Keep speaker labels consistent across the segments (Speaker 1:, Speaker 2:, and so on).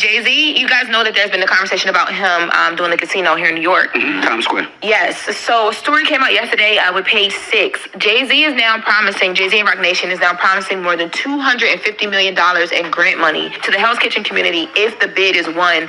Speaker 1: Jay-Z, you guys know that there's been a conversation about him doing the casino here in New York.
Speaker 2: Times Square.
Speaker 1: Yes. So a story came out yesterday with Page 6. Jay-Z and Roc Nation is now promising more than $250 million in grant money to the Hell's Kitchen community if the bid is won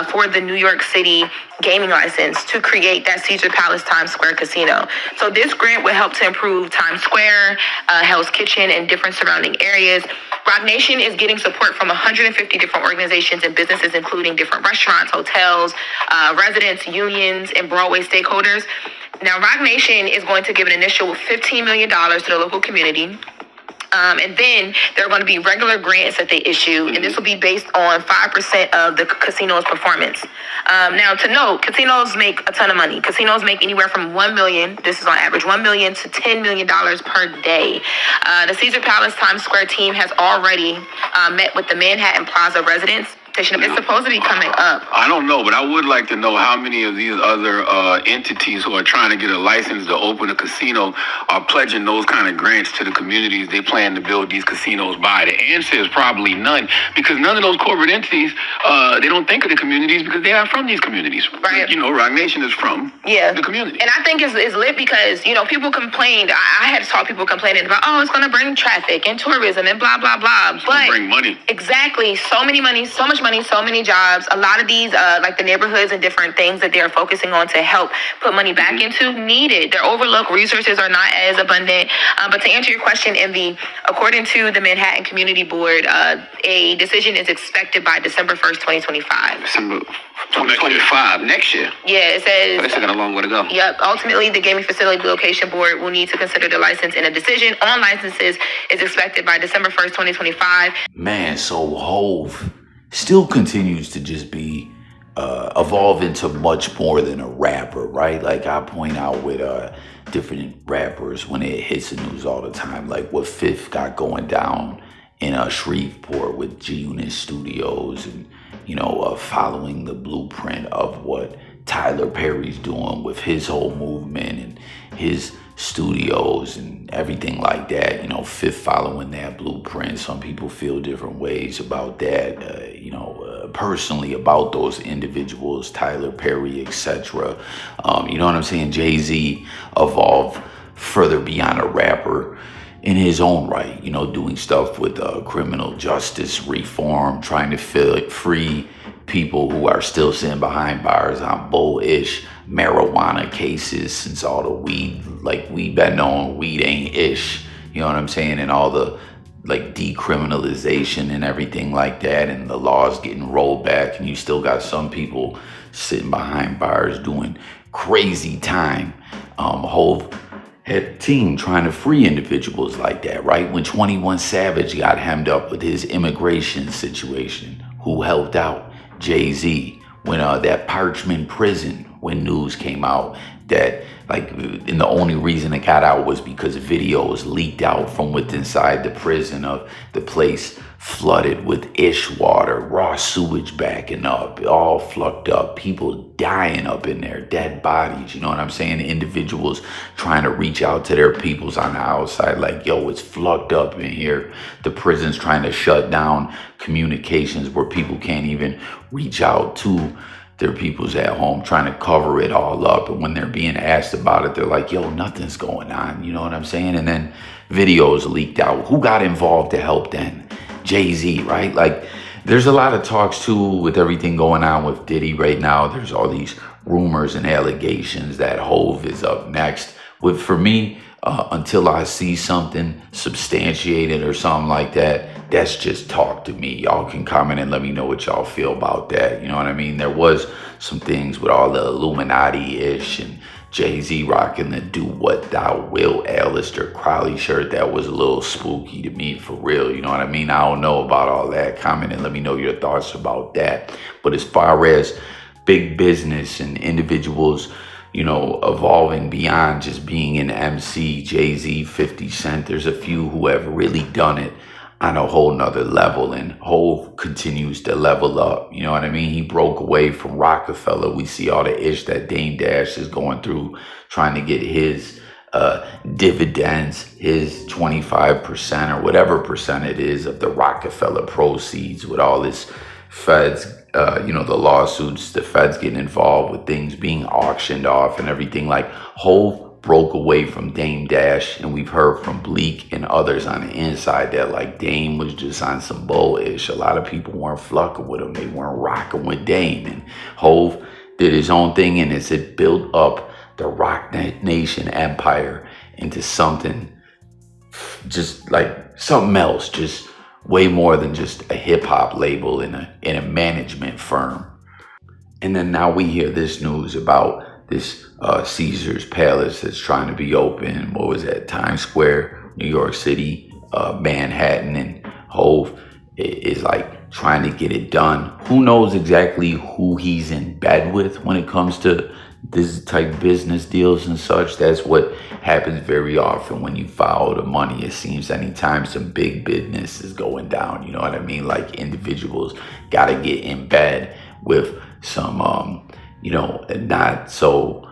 Speaker 1: for the New York City gaming license to create that Caesar Palace Times Square casino. So this grant would help to improve Times Square, Hell's Kitchen, and different surrounding areas. Roc Nation is getting support from 150 different organizations and businesses, including different restaurants, hotels, residents, unions, and Broadway stakeholders. Now, Roc Nation is going to give an initial $15 million to the local community. And then there are going to be regular grants that they issue, and this will be based on 5% of the casino's performance. Now, to note, casinos make a ton of money. Casinos make anywhere from $1 million, this is on average, $1 million to $10 million per day. The Caesar Palace Times Square team has already met with the Manhattan Plaza residents. It's supposed to be coming up.
Speaker 2: I don't know, but I would like to know how many of these other entities who are trying to get a license to open a casino are pledging those kind of grants to the communities they plan to build these casinos by. The answer is probably none, because none of those corporate entities, they don't think of the communities because they're not from these communities.
Speaker 1: Right.
Speaker 2: You know, Roc Nation is from the community.
Speaker 1: And I think it's lit because, you know, people complained. I had saw people complaining about, oh, it's going to bring traffic and tourism and blah, blah, blah.
Speaker 2: It's going to bring money.
Speaker 1: Exactly. So many money, so much money, so many jobs. A lot of these, like the neighborhoods and different things that they're focusing on to help put money back into, needed. They're overlooked. Resources are not as abundant. But to answer your question, Envy, according to the Manhattan Community Board, a decision is expected by December 1st, 2025.
Speaker 2: December 2025, next year.
Speaker 1: Yeah, it says...
Speaker 2: But it's got a long way to go.
Speaker 1: Yep. Ultimately, the Gaming Facility Location Board will need to consider the license, and a decision on licenses is expected by December 1st, 2025.
Speaker 3: Man, so Hove still continues to just be evolve into much more than a rapper, right? Like I point out with different rappers when it hits the news all the time, like what Fifth got going down in Shreveport with G-Unit Studios, and you know, following the blueprint of what Tyler Perry's doing with his whole movement and his studios and everything like that. You know, Fifth following that blueprint. Some people feel different ways about that. Personally about those individuals, Tyler Perry, etc. You know what I'm saying? Jay-Z evolved further beyond a rapper in his own right. You know, doing stuff with criminal justice reform, trying to free people who are still sitting behind bars on bullish marijuana cases, since all the weed, like weed been known, weed ain't ish, you know what I'm saying, and all the like decriminalization and everything like that, and the laws getting rolled back, and you still got some people sitting behind bars doing crazy time. Hove had a team trying to free individuals like that, right? When 21 Savage got hemmed up with his immigration situation, who helped out Jay-Z when that Parchman prison, when news came out that like, and the only reason it got out was because videos leaked out from within inside the prison of the place flooded with ish water, raw sewage backing up, all flucked up, people dying up in there, dead bodies, you know what I'm saying? Individuals trying to reach out to their peoples on the outside, like, yo, it's flucked up in here. The prison's trying to shut down communications where people can't even reach out to their peoples at home, trying to cover it all up. And when they're being asked about it, they're like, yo, nothing's going on, you know what I'm saying? And then videos leaked out. Who got involved to help then? Jay-Z, right? Like, there's a lot of talks too with everything going on with Diddy right now. There's all these rumors and allegations that Hove is up next. For me, until I see something substantiated or something like that, that's just talk to me. Y'all can comment and let me know what y'all feel about that. You know what I mean? There was some things with all the Illuminati-ish and Jay-Z rocking the Do What Thou Will Aleister Crowley shirt. That was a little spooky to me, for real. You know what I mean? I don't know about all that. Comment and let me know your thoughts about that. But as far as big business and individuals, you know, evolving beyond just being an MC, Jay-Z, 50 Cent, there's a few who have really done it on a whole nother level, and Hove continues to level up. You know what I mean? He broke away from roc-a-fella. We see all the ish that Dame Dash is going through, trying to get his dividends, his 25% or whatever percent it is of the roc-a-fella proceeds, with all this feds, the lawsuits, the feds getting involved with things being auctioned off and everything. Like Hove broke away from Dame Dash, and we've heard from Bleak and others on the inside that like Dame was just on some bullish. A lot of people weren't fucking with him. They weren't rocking with Dame, and Hove did his own thing, and it built up the Roc Nation empire into something just like something else, just way more than just a hip hop label in a management firm. And then now we hear this news about this Caesar's Palace that's trying to be open. What was that? Times Square, New York City, Manhattan, and Hove is like trying to get it done. Who knows exactly who he's in bed with when it comes to this type business deals and such. That's what happens very often when you follow the money. It seems anytime some big business is going down, you know what I mean? Like individuals got to get in bed with some, not so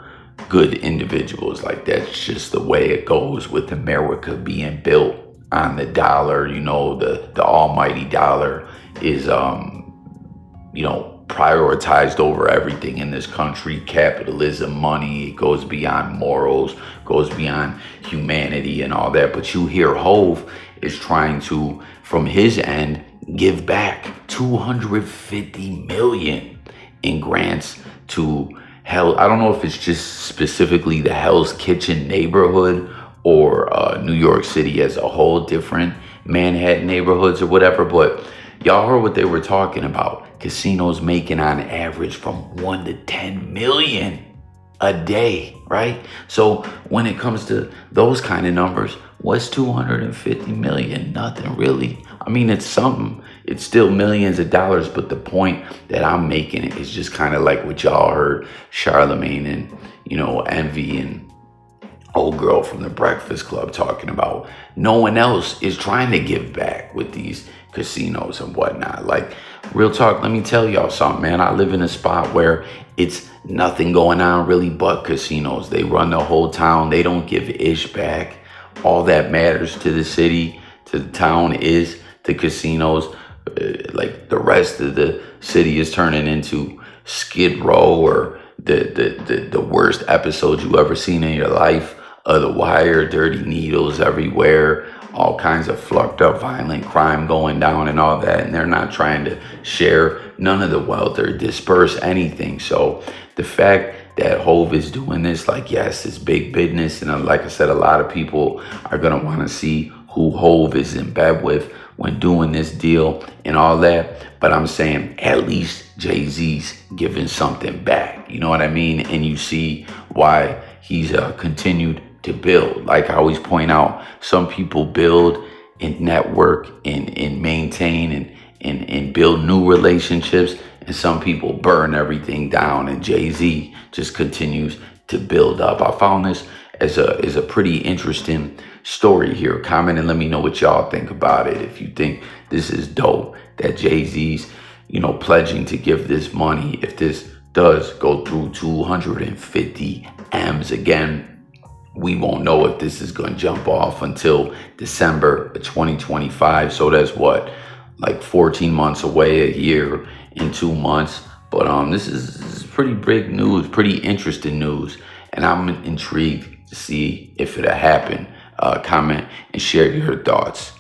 Speaker 3: good individuals. Like that's just the way it goes with America being built on the dollar. The almighty dollar is, prioritized over everything in this country. Capitalism, money, it goes beyond morals, goes beyond humanity and all that. But you hear Hove is trying to, from his end, give back $250 million in grants to I don't know if it's just specifically the Hell's Kitchen neighborhood or New York City as a whole, different Manhattan neighborhoods or whatever, but y'all heard what they were talking about. Casinos making on average from 1 to 10 million a day, right? So when it comes to those kind of numbers, what's 250 million? Nothing really. I mean, it's something. It's still millions of dollars, but the point that I'm making is just kind of like what y'all heard Charlemagne and, Envy and old girl from the Breakfast Club talking about. No one else is trying to give back with these casinos and whatnot. Like, real talk, let me tell y'all something, man. I live in a spot where it's nothing going on really but casinos. They run the whole town. They don't give ish back. All that matters to the city, to the town, is the casinos. Like the rest of the city is turning into Skid Row or the worst episode you ever seen in your life. The Wire, dirty needles everywhere, all kinds of flucked up violent crime going down and all that, and they're not trying to share none of the wealth or disperse anything. So the fact that Hove is doing this, like, yes, it's big business, and like I said, a lot of people are gonna want to see who Hove is in bed with when doing this deal and all that. But I'm saying at least Jay-Z's giving something back, you know what I mean? And you see why he's continued to build. Like I always point out, some people build and network and maintain and build new relationships, and some people burn everything down, and Jay-Z just continues to build up. I found this as a pretty interesting story here. Comment and let me know what y'all think about it. If you think this is dope that Jay-Z's pledging to give this money, if this does go through 250 M's again. We won't know if this is going to jump off until December of 2025. So that's what, like 14 months away, a year and 2 months. But this is pretty big news, pretty interesting news. And I'm intrigued to see if it'll happen. Comment and share your thoughts.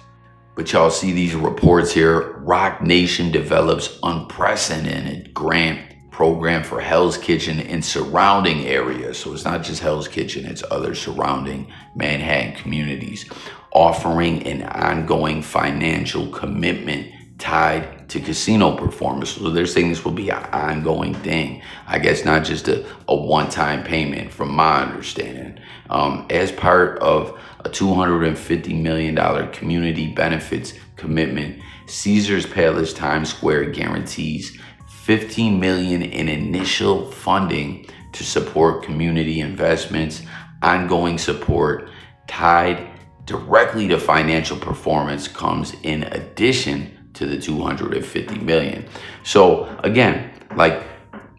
Speaker 3: But y'all see these reports here. Roc Nation develops unprecedented grant program for Hell's Kitchen in surrounding areas. So it's not just Hell's Kitchen, it's other surrounding Manhattan communities, offering an ongoing financial commitment tied to casino performance. So they're saying this will be an ongoing thing. I guess not just a one-time payment from my understanding. As part of a $250 million community benefits commitment, Caesar's Palace Times Square guarantees $15 million in initial funding to support community investments. Ongoing support tied directly to financial performance comes in addition to the $250 million. So again, like,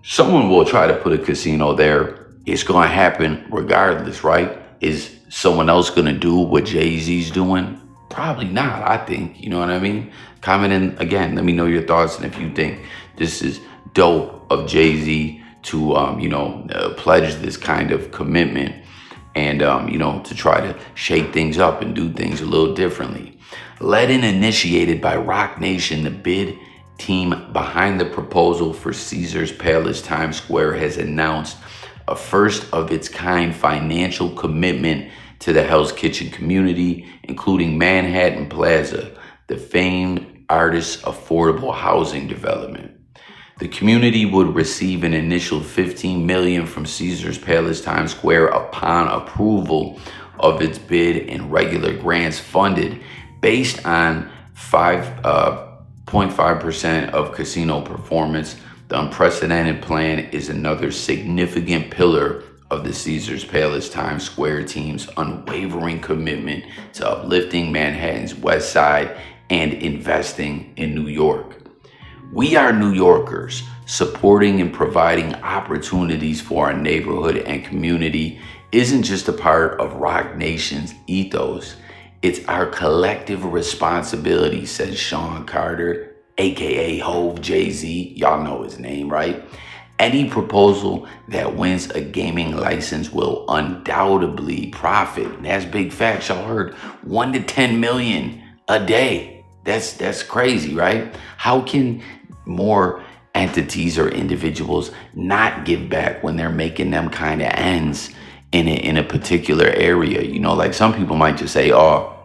Speaker 3: someone will try to put a casino there. It's going to happen regardless, right? Is someone else going to do what Jay-Z's doing? Probably not, I think. You know what I mean? Comment in again. Let me know your thoughts and if you think this is dope of Jay-Z to, pledge this kind of commitment and, to try to shake things up and do things a little differently. Led and initiated by Roc Nation, the bid team behind the proposal for Caesars Palace Times Square has announced a first of its kind financial commitment to the Hell's Kitchen community, including Manhattan Plaza, the famed artist's affordable housing development. The community would receive an initial $15 million from Caesars Palace Times Square upon approval of its bid and regular grants funded based on 5.5% of casino performance. The unprecedented plan is another significant pillar of the Caesars Palace Times Square team's unwavering commitment to uplifting Manhattan's West Side and investing in New York. We are New Yorkers. Supporting and providing opportunities for our neighborhood and community isn't just a part of Roc Nation's ethos. It's our collective responsibility, says Sean Carter, aka Hove Jay-Z. Y'all know his name, right? Any proposal that wins a gaming license will undoubtedly profit. And that's big facts. Y'all heard 1 to 10 million a day. That's crazy, right? How can more entities or individuals not give back when they're making them kind of ends in a particular area? Like some people might just say, oh,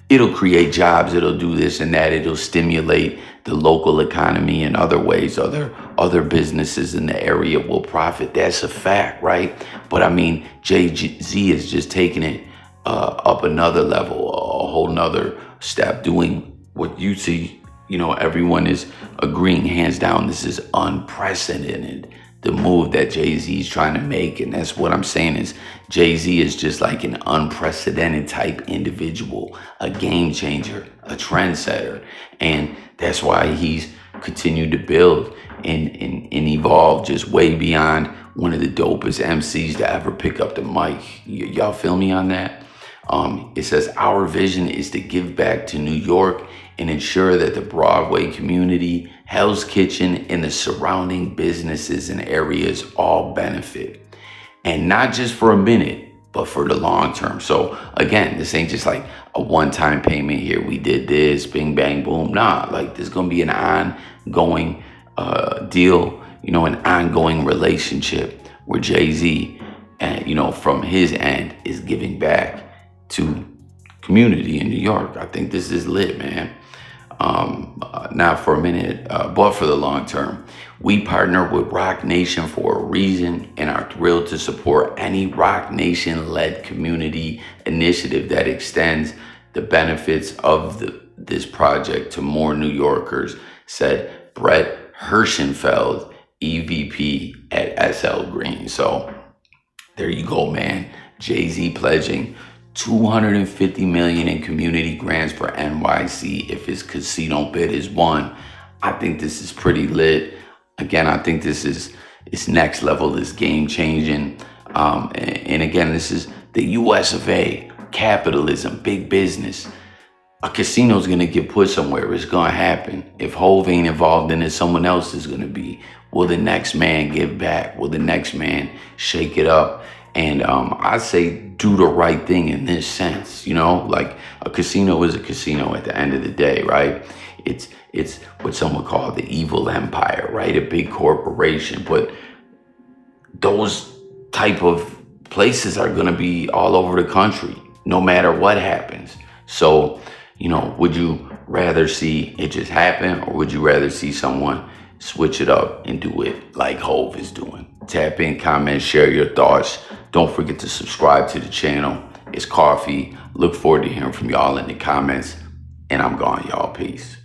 Speaker 3: it'll create jobs, it'll do this and that, it'll stimulate the local economy in other ways, other businesses in the area will profit. That's a fact, right? But I mean, Jay-Z is just taking it up another level, a whole nother step, doing what you see, everyone is agreeing hands down, this is unprecedented. The move that Jay-Z is trying to make, and that's what I'm saying is Jay-Z is just like an unprecedented type individual, a game changer, a trendsetter, and that's why he's continued to build and evolve just way beyond one of the dopest MCs to ever pick up the mic. Y'all feel me on that? It says, our vision is to give back to New York and ensure that the Broadway community, Hell's Kitchen, and the surrounding businesses and areas all benefit. And not just for a minute, but for the long term. So again, this ain't just like a one-time payment here. We did this, bing, bang, boom. Nah, like there's gonna be an ongoing deal, an ongoing relationship where Jay-Z, from his end, is giving back to community in New York. I think this is lit, man. Not for a minute, but for the long term. We partner with Roc Nation for a reason and are thrilled to support any Roc Nation-led community initiative that extends the benefits of this project to more New Yorkers, said Brett Hirschenfeld, EVP at SL Green. So there you go, man. Jay-Z pledging $250 million in community grants for NYC if his casino bid is won. I think this is pretty lit. Again, I think it's next level, it's game changing. And again, this is the US of A, capitalism, big business. A casino is gonna get put somewhere, it's gonna happen. If Hove ain't involved in it, someone else is gonna be. Will the next man give back? Will the next man shake it up? And I say do the right thing in this sense, like a casino is a casino at the end of the day, right? It's what some would call the evil empire, right? A big corporation, but those type of places are gonna be all over the country, no matter what happens. So, would you rather see it just happen, or would you rather see someone switch it up and do it like Hove is doing? Tap in, comment, share your thoughts. Don't forget to subscribe to the channel. It's Coffee. Look forward to hearing from y'all in the comments. And I'm gone, y'all. Peace.